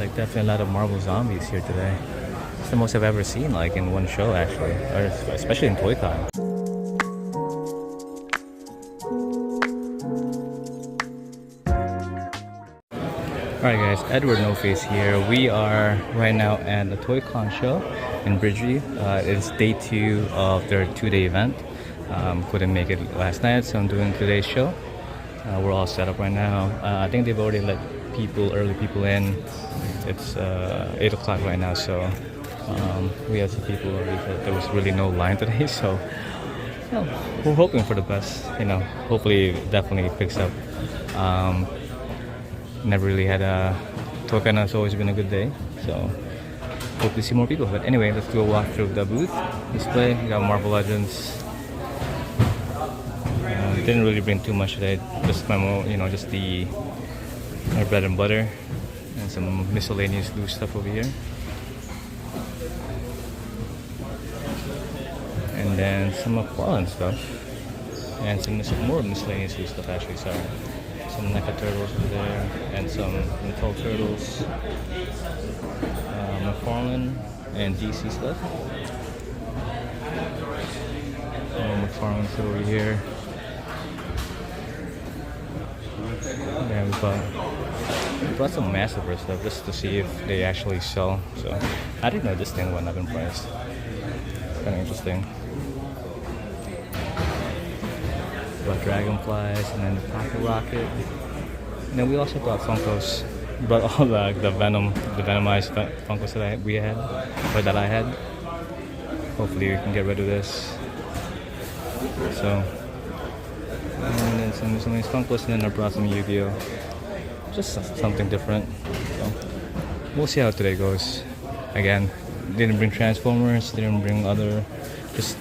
like definitely a lot of Marvel zombies here today. It's the most I've ever seen, like in one show actually, or especially in ToyCon. Alright guys, EdwardNoFace here. We are right now at the ToyCon show in Bridgeview. It's day 2 of their 2-day event. Couldn't make it last night, so I'm doing today's show. We're all set up right now. I think they've already let early people in. It's 8 o'clock right now, so we had some people already, but there was really no line today, so we're hoping for the best. Hopefully it definitely picks up. Never really had a ToyCon. Has always been a good day, so hope to see more people. But anyway, let's go walk through the booth display. We got Marvel Legends. Didn't really bring too much today. Just just our bread and butter and some miscellaneous loose stuff over here. And then some McFarlane stuff and some more miscellaneous loose stuff actually. Sorry. Some NECA turtles over there, and some Metal Turtles, McFarlane, and DC stuff. McFarlane stuff over here. Yeah, we brought some Massiver stuff just to see if they actually sell. So I didn't know this thing went up in price. Kind of interesting. Brought Dragonflies, and then the Pocket Rocket. And then we also brought Funkos. Brought all the Venomized Funkos that I had. Hopefully we can get rid of this. So, and then some miscellaneous Funkos, and then I brought some Yu-Gi-Oh! Just something different. So we'll see how today goes. Again, didn't bring Transformers, didn't bring just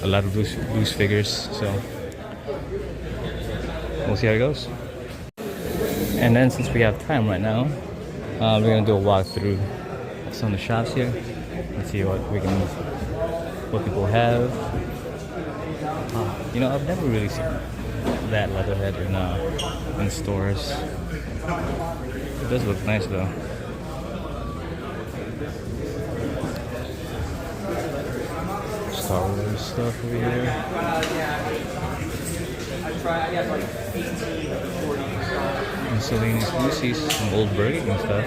a lot of loose figures. So we'll see how it goes. And then since we have time right now, we're gonna do a walk through some of the shops here and see what people have. I've never really seen that Leatherhead in stores. It does look nice though. Star Wars stuff over here. Miscellaneous Lucy's, some old Burger King stuff.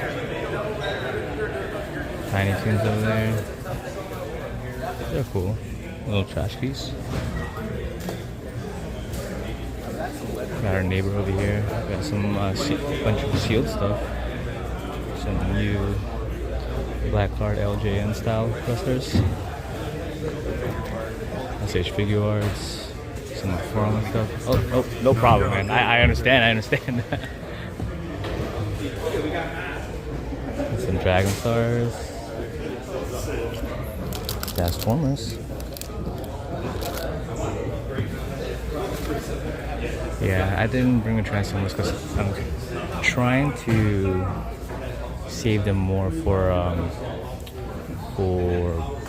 Tiny Toons over there. They're cool. Little trash keys. Got our neighbor over here. Got some bunch of Shield stuff. Some new Black Card LJN style wrestlers. SH Figure Arts. Some McFarlane stuff. Oh, no problem, man. I understand. Some Dragon Stars. Transformers. Yeah, I didn't bring the Transformers because I'm trying to save them more for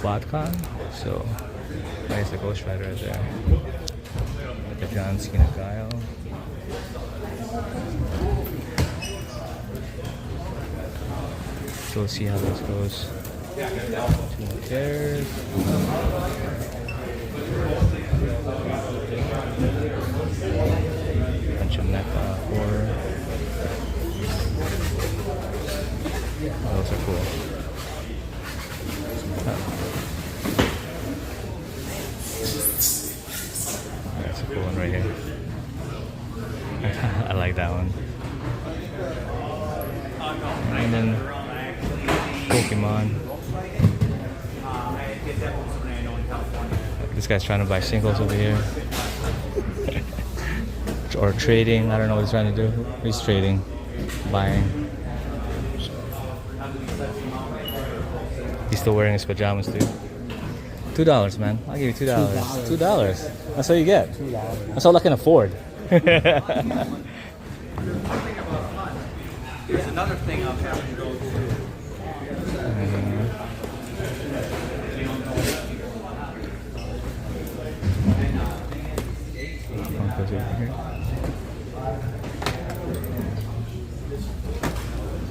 BotCon. So, there's the Ghost Rider right there. The John Cena Guile. So we'll see how this goes. 2 chairs. Bunch of NECA horror. Those are cool. That's a cool one right here. I like that one. And then Pokemon. This guy's trying to buy singles over here. Or trading. I don't know what he's trying to do. He's trading. Buying. He's still wearing his pajamas too. $2, man. I'll give you $2. $2. That's all you get. That's all I can afford. There's another thing I'll have to go to.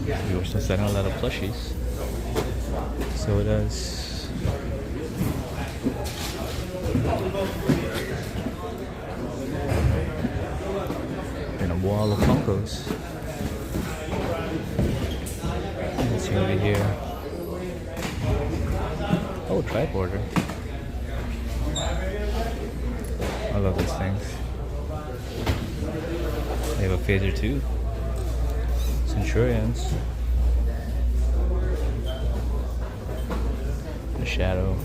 We were still selling a lot of plushies. So does and a wall of Funkos. Let's see over here. Oh, tricorder. I love these things. They have a phaser too. Centurions. The shadow.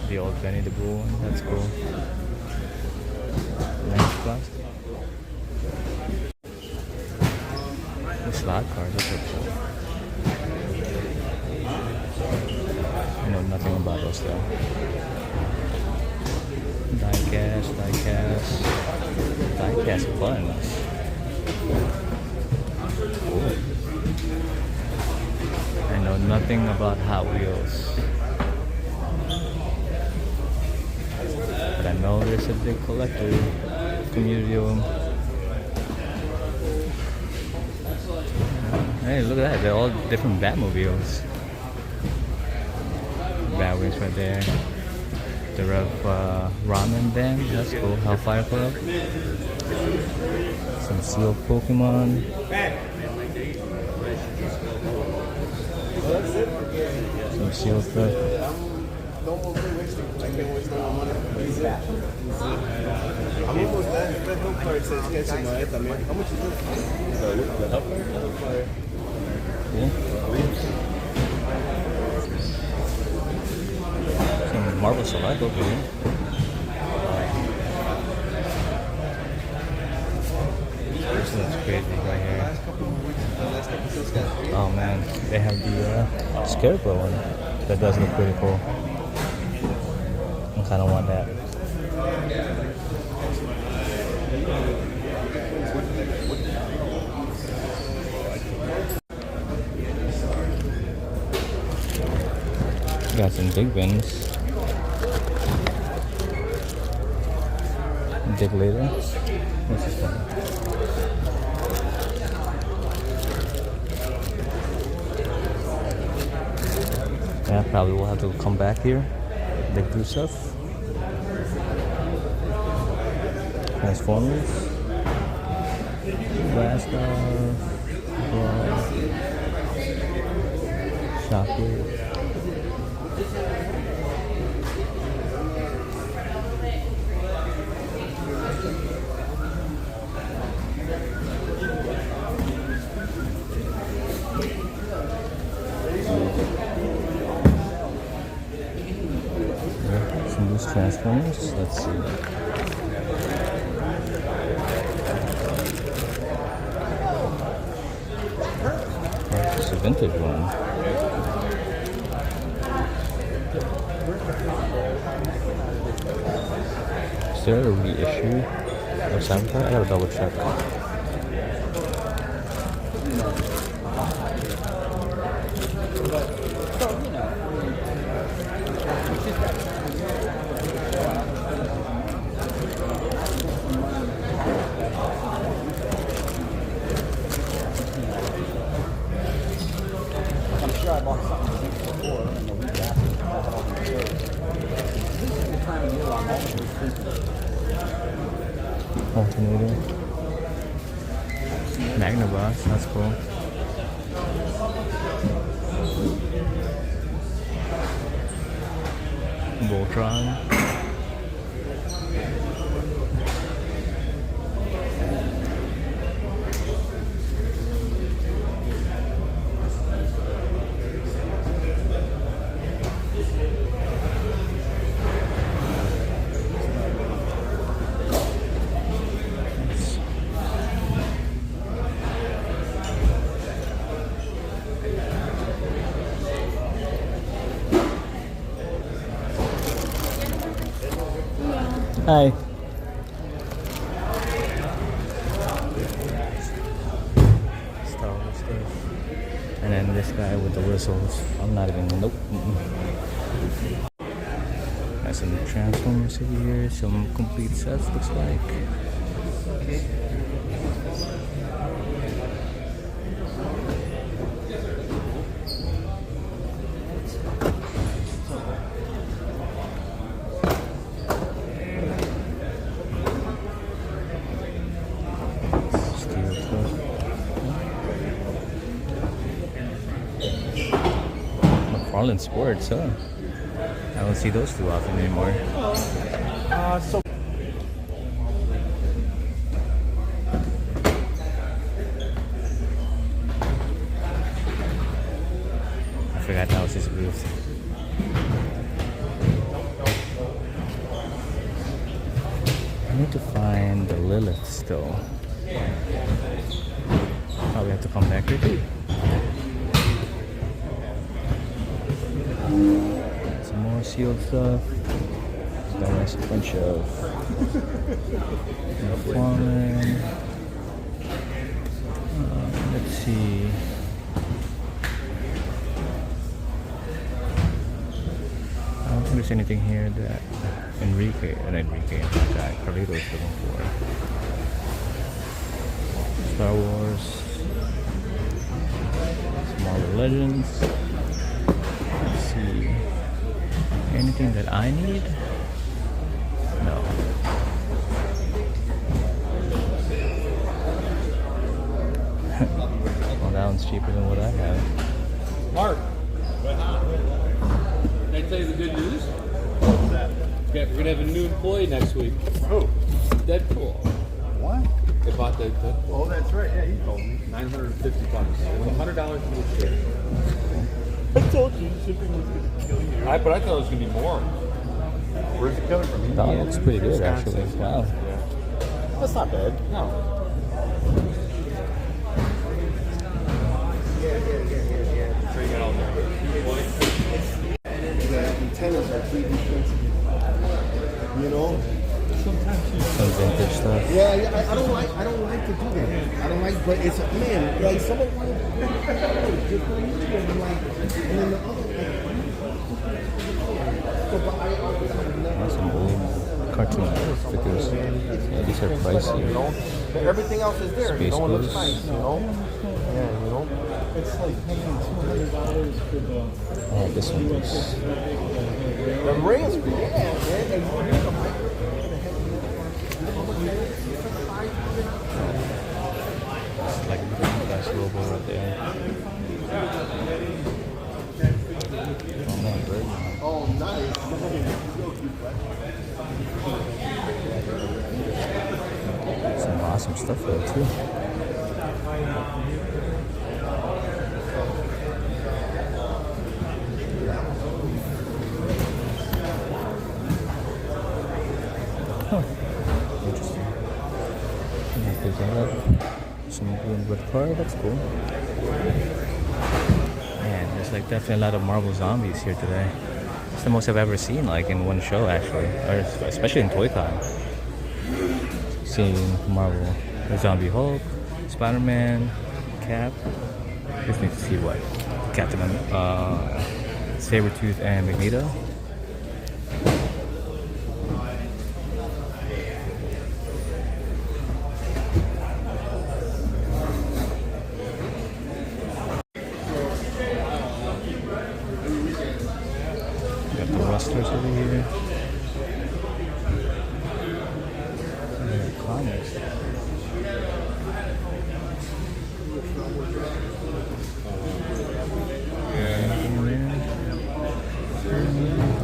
The old Benny the Bull one, that's cool. Nice plastic. The slot cards, that's so cool. I know nothing about those though. Diecast buttons. Cool. I know nothing about Hot Wheels. But I know there's a big collector community of them. Hey, look at that. They're all different Batmobiles. Batwings right there. The Ramen Band. That's cool. Hellfire Club. Some sealed Pokemon. Some sealed stuff. I'm almost done. That help card says catching my head. How much is this? The help card? Cool. Some Marvel Select over here. This looks crazy right here. Oh man, they have the Scarecrow one. That does look pretty cool. I kind of want that. Got some big wins. Dig later. What's this one? Yeah, probably will have to come back here. Dig through stuff. Transformers. Blast off. Shockwave. Some loose Transformers. Let's see. It's a vintage one. Is there a reissue of Saboteur? I gotta double check. Alternator. Magnabox, that's cool. Voltron. Hi. Star Wars stuff. And then this guy with the whistles. I'm not even. Nope. That's Got some Transformers over here, some complete sets looks like. Steel stuff. McFarlane Sports, huh? I don't see those too often anymore. So I forgot that was his booth. I need to find the Lilith still. Probably have to come back here too. Some more sealed stuff. There's a bunch of McFarlane. Let's see. I don't think there's anything here that Enrique, that Carlito's looking for. Star Wars, some Marvel Legends. Let's see. Anything that I need? No. Well, that one's cheaper than what I have. Mark, can I tell you the good news? What's that? Yeah, we're gonna have a new employee next week. who? Deadpool. What? They bought the Deadpool. Oh, that's right. Yeah, you told me. $950. $100 for the ship. I told you shipping was gonna kill you. But I thought it was gonna be more. Where's it coming from? That one looks pretty good, actually. Wow. That's not bad. No. So you got all the The antennas are 3D printed. You know? Some vintage stuff. Yeah, I don't like to do that. I don't like, but it's man, like someone wanted to just go YouTube and I'm like, and then the other. So, but That's some old cartoon figures. Yeah, these are pricey. you know, everything else is there. Space No one looks Ghost. nice, you know. Yeah, you know. It's like paying $200 for the. Oh, this one looks. The ring is cool. Yeah, man. And here's the mic. Like a nice logo right there. Oh man, bird. Oh, nice. Some awesome stuff there too. Huh. Interesting. Yeah, pick that up. Some green red car, that's cool. Man, there's like definitely a lot of Marvel zombies here today. It's the most I've ever seen, like in one show actually, or especially in ToyCon. Seeing Marvel, the Zombie Hulk, Spider-Man, Cap. Just need to see what Captain, Sabretooth, and Magneto. Got the wrestlers over here. Comics.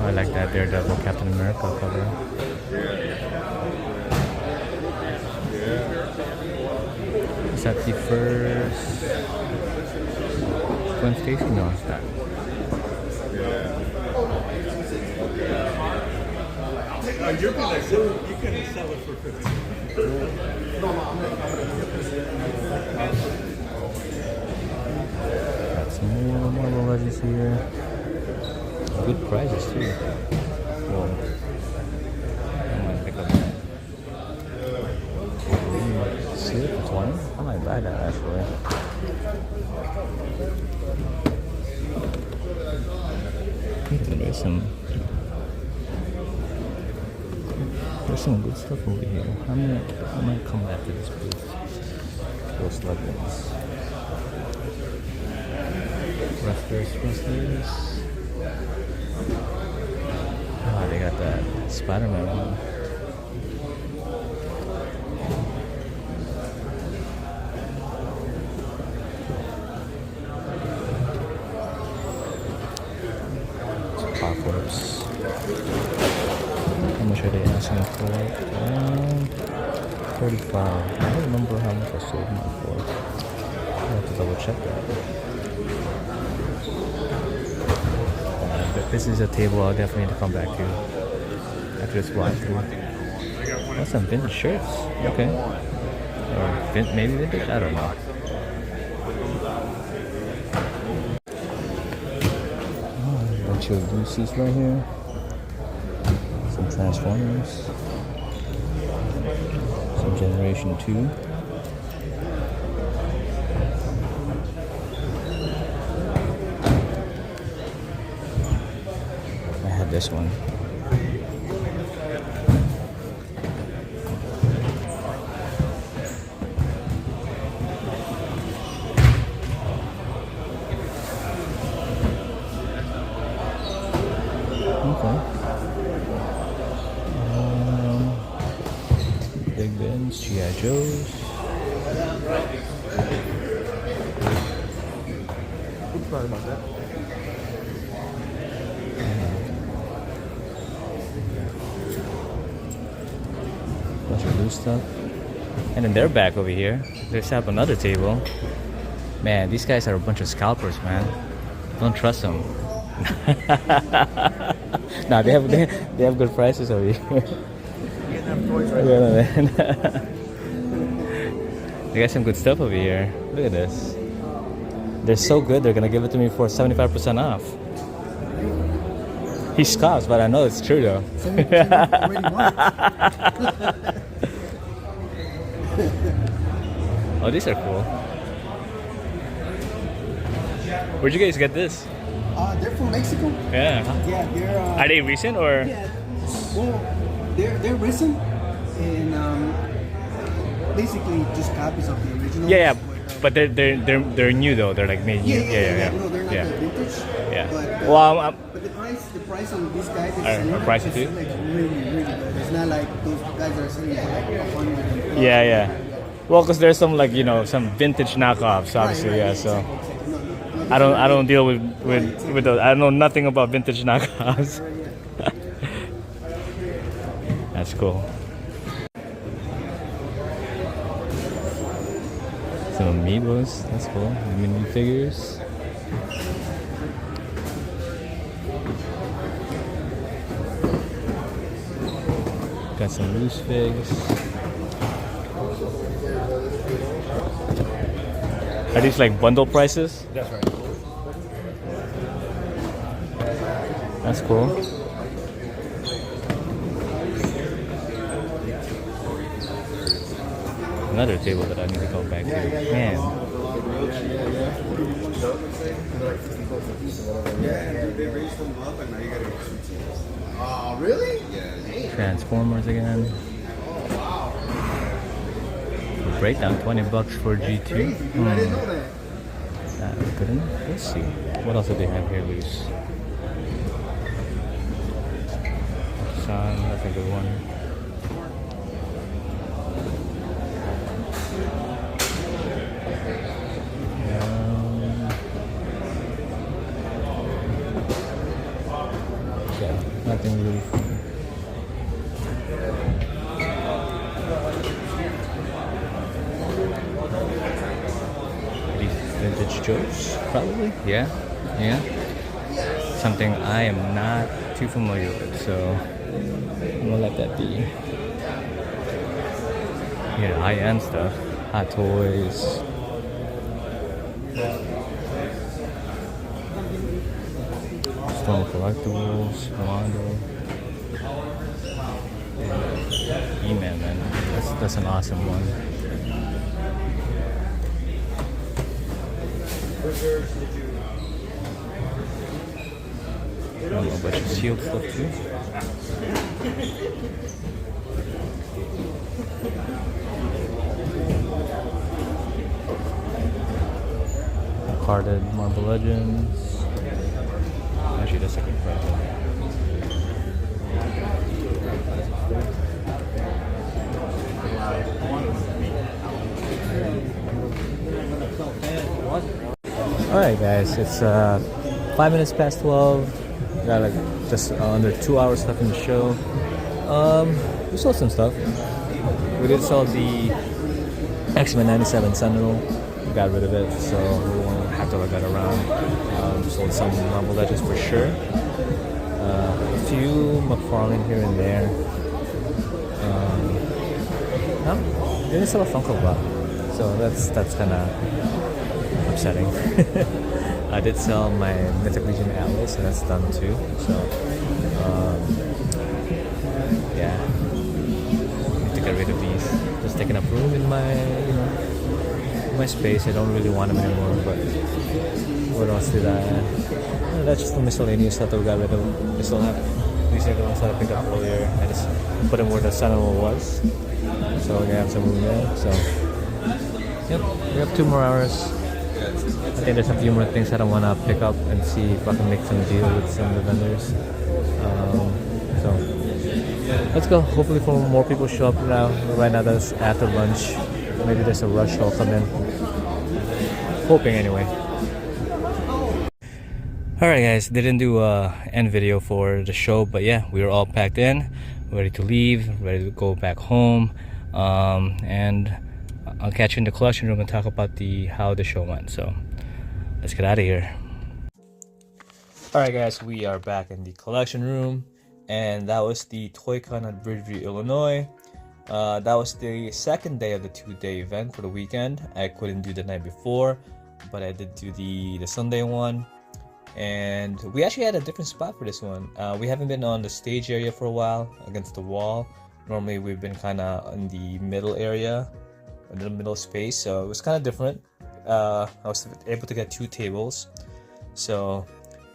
I like that Daredevil Captain America cover. Is that the first Gwen Stacy? No, it's not. You're gonna sell it. You can sell it for 50. Got some more Marvel Legends here. Good prices too. Whoa. I'm gonna pick up that. See it for 20? I might buy that actually. There's some There's some good stuff over here. I might come back to this booth. Those leggings. Wrestlers. Oh, they got that Spider-Man one. Apocalypse. How much are they asking for? 35. I don't remember how much I sold mine for. I have to double check that. But this is a table I'll definitely need to come back to after this walk through. That's some vintage shirts. Okay. Or maybe vintage? I don't know. Oh, a bunch of Lucy's right here. Some Transformers. Some Generation 2. This one. Okay. Big Ben's, G.I. Joe's. Sorry about that. Bunch of loose stuff. And then they're back over here. They set up another table. Man, these guys are a bunch of scalpers, man. Don't trust them. Nah, they have good prices over here. Yeah, man. They got some good stuff over here. Look at this. They're so good, they're gonna give it to me for 75% off. He scoffs, but I know it's true though. Oh, these are cool. Where'd you guys get this? They're from Mexico. Yeah. Yeah, they're. Are they recent or? Yeah. Well, they're recent and basically just copies of the original. Yeah, but they're new though. They're like made new. Yeah. No, they're not the vintage. Yeah. But, Well, but the price on these guys is pricey too? like really good. It's not like those guys are selling for like 100. Yeah. Well, because there's some like some vintage knockoffs, obviously. Yeah. So I don't deal with those. I know nothing about vintage knockoffs. That's cool. Some amiibos. That's cool. Mini figures. Got some loose figs. Are these like bundle prices? That's right. That's cool. Another table that I need to go back to. Man. Oh, really? Transformers again. Breakdown $20 for G2. I didn't know that. That's good enough. Let's see. What else do they have here loose? Sun, that's a good one. Yeah, nothing really fun. Vintage Joe's, probably. Yeah. Something I am not too familiar with, so I'm gonna let that be. Yeah, high-end stuff, Hot Toys. Stone Collectibles, Rolando. E-Man, man, that's an awesome one. A bunch of sealed stuff too. Carded Marble Legends. Actually, that's a good price. Alright guys, it's 5 minutes past 12. Got like just under 2 hours left in the show. We sold some stuff. We did sell the X-Men 97 Sentinel. We got rid of it, so we won't have to look that around. Sold some Marble Legends for sure. A few McFarlane here and there. We didn't sell a Funko Pop, so that's kind of upsetting. I did sell my Mythic Legion Atlas, and that's done too. So yeah, need to get rid of these. Just taking up room in my my space. I don't really want them anymore. But what else did I? That's just the miscellaneous stuff that we got rid of. I still have these are the ones that I picked up earlier. I just put them where the Sentinel was, so we have some room there. So yep, we have 2 more hours. I think there's a few more things that I want to pick up and see if I can make some deal with some of the vendors. So let's go. Hopefully more people show up now. Right now that's after lunch. Maybe there's a rush will come in. Hoping anyway. Alright guys, didn't do a end video for the show, but yeah, we were all packed in, ready to leave, ready to go back home. And I'll catch you in the collection room and talk about how the show went. So let's get out of here. Alright guys, we are back in the collection room, and that was the ToyCon at Bridgeview, Illinois. That was the second day of the 2-day event for the weekend. I couldn't do the night before, but I did do the Sunday one. And we actually had a different spot for this one. We haven't been on the stage area for a while against the wall. Normally we've been kind of in the middle area, in the middle space, so it was kind of different. I was able to get 2 tables, so,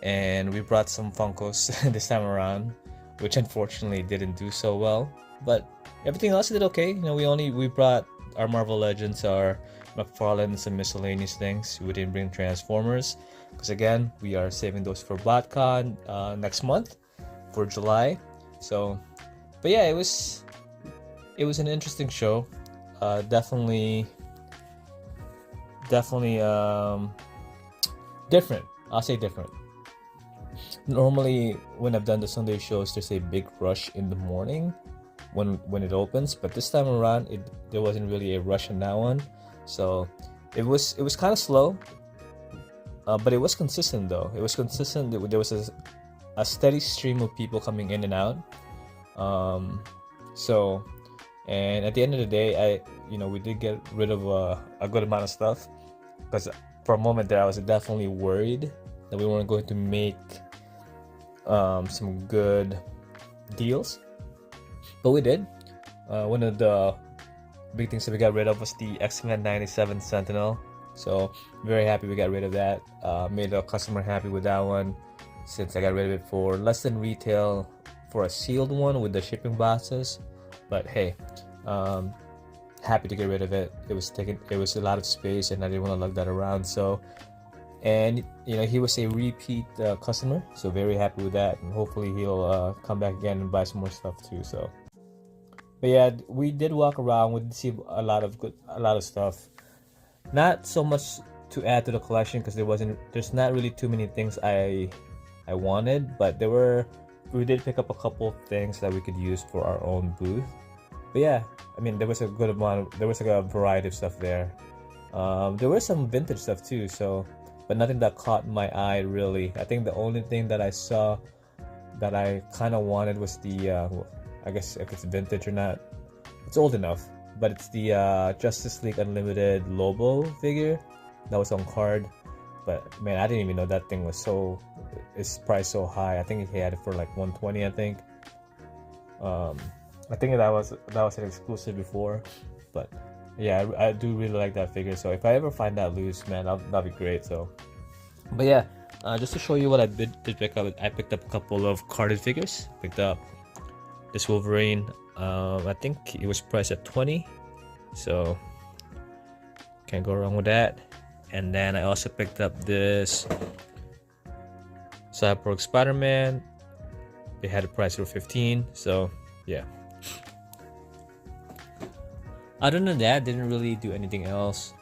and we brought some Funkos this time around, which unfortunately didn't do so well, but everything else did okay. We brought our Marvel Legends, our McFarlane, some miscellaneous things. We didn't bring Transformers because again, we are saving those for BotCon next month for July. So, but yeah, it was an interesting show. Definitely different. I'll say different. Normally, when I've done the Sunday shows, there's a big rush in the morning when it opens, but this time around, there wasn't really a rush in that one. So it was kind of slow, but it was consistent though. It was consistent. There was a steady stream of people coming in and out. So, and at the end of the day, we did get rid of a good amount of stuff, because for a moment there I was definitely worried that we weren't going to make some good deals, but we did. One of the big things that we got rid of was the X-Men 97 Sentinel, so very happy we got rid of that. Made a customer happy with that one, since I got rid of it for less than retail for a sealed one with the shipping boxes. But hey, happy to get rid of it. It was a lot of space, and I didn't want to lug that around. So, and he was a repeat customer, so very happy with that, and hopefully he'll come back again and buy some more stuff too. So, but yeah, we did walk around. We did see a lot of stuff. Not so much to add to the collection, because there's not really too many things I wanted, but we did pick up a couple of things that we could use for our own booth. But yeah, I mean, there was a good amount. There was like a variety of stuff there. There was some vintage stuff too, so, but nothing that caught my eye really. I think the only thing that I saw that I kind of wanted was the I guess if it's vintage or not, it's old enough, but it's the Justice League Unlimited Lobo figure that was on card. But man, I didn't even know that thing was it's priced so high. I think he had it for like $120, I think. I think that was an exclusive before, but yeah, I do really like that figure. So if I ever find that loose, man, that'd be great. So, but yeah, just to show you what I did pick up, I picked up a couple of carded figures. Picked up this Wolverine. I think it was priced at 20, so can't go wrong with that. And then I also picked up this Cyborg Spider-Man. They had a price for 15, so yeah. Other than that, didn't really do anything else.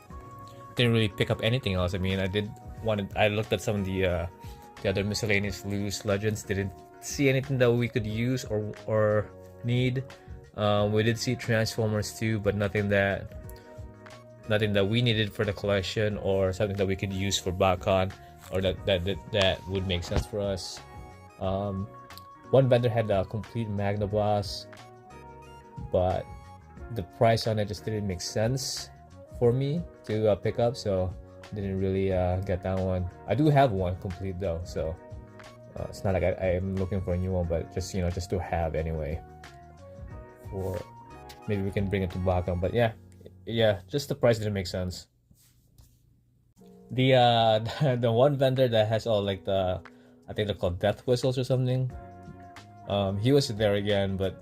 Didn't really pick up anything else. I mean, I looked at some of the other miscellaneous loose legends. Didn't see anything that we could use or need. We did see Transformers too, but nothing that we needed for the collection or something that we could use for BotCon or that would make sense for us. One vendor had a complete Magna Boss, but the price on it just didn't make sense for me to pick up, so didn't really get that one. I do have one complete though, so it's not like I am looking for a new one, but just just to have anyway. Or maybe we can bring it to BotCon, but yeah, just the price didn't make sense. The the one vendor that has all like the, I think they're called death whistles or something. He was there again, but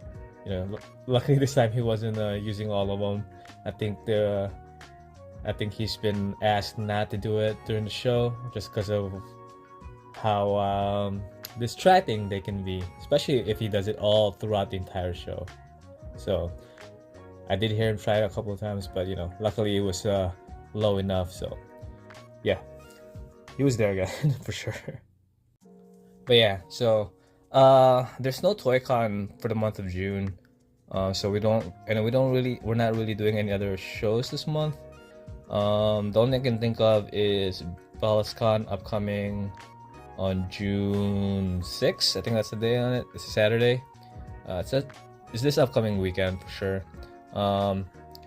luckily this time he wasn't using all of them. I think he's been asked not to do it during the show just because of how distracting they can be, especially if he does it all throughout the entire show. So I did hear him try it a couple of times, but luckily it was low enough. So yeah, he was there again for sure. But yeah, so there's no ToyCon for the month of June, so we're not really doing any other shows this month. The only thing I can think of is BallasCon upcoming on June 6th. I think that's the day on it. It's a Saturday. It's this upcoming weekend for sure.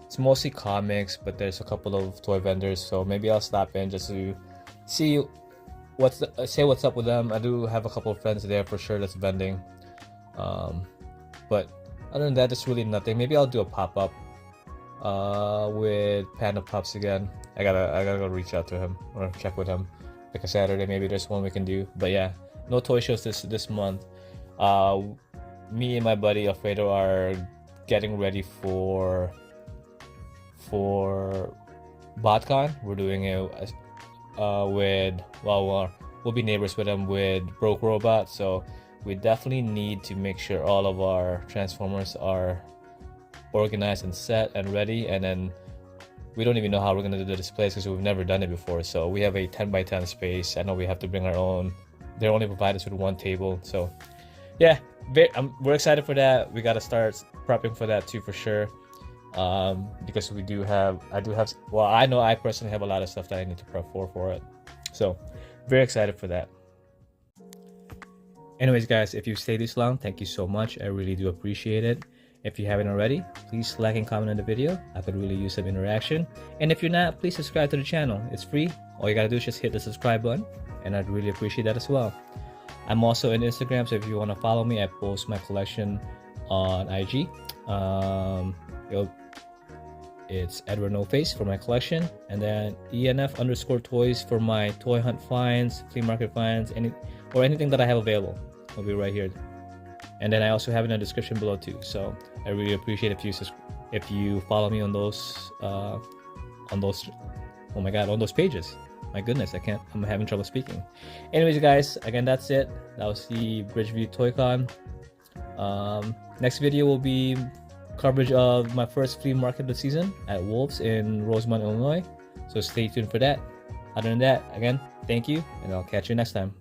It's mostly comics, but there's a couple of toy vendors, so maybe I'll stop in just to see say what's up with them. I do have a couple of friends there for sure that's vending. But other than that, it's really nothing. Maybe I'll do a pop-up with Panda Pups again. I gotta go reach out to him or check with him. Like a Saturday, maybe there's one we can do. But yeah, no toy shows this month. Me and my buddy Alfredo are getting ready for BotCon. We're doing it we'll be neighbors with him with Broke Robot, so we definitely need to make sure all of our Transformers are organized and set and ready. And then we don't even know how we're gonna do the displays because we've never done it before. So we have a 10x10 space. I know we have to bring our own. They only provide us with one table. So yeah, we're excited for that. We gotta start prepping for that too for sure. Because I know I personally have a lot of stuff that I need to prep for it. So very excited for that. Anyways guys, if you stayed this long, thank you so much. I really do appreciate it. If you haven't already, please like and comment on the video. I could really use some interaction. And if you're not, please subscribe to the channel. It's free. All you gotta do is just hit the subscribe button, and I'd really appreciate that as well. I'm also on Instagram, so if you want to follow me, I post my collection on IG. It's EdwardNoFace for my collection, and then ENF_toys for my toy hunt finds, flea market finds, anything that I have available. Will be right here. And then I also have it in the description below too. So I really appreciate if you follow me on those on those pages. My goodness, I'm having trouble speaking. Anyways guys, again, that's it. That was the Bridgeview ToyCon. Next video will be coverage of my first flea market of the season at Wolves in Rosemont, Illinois. So stay tuned for that. Other than that, again, thank you, and I'll catch you next time.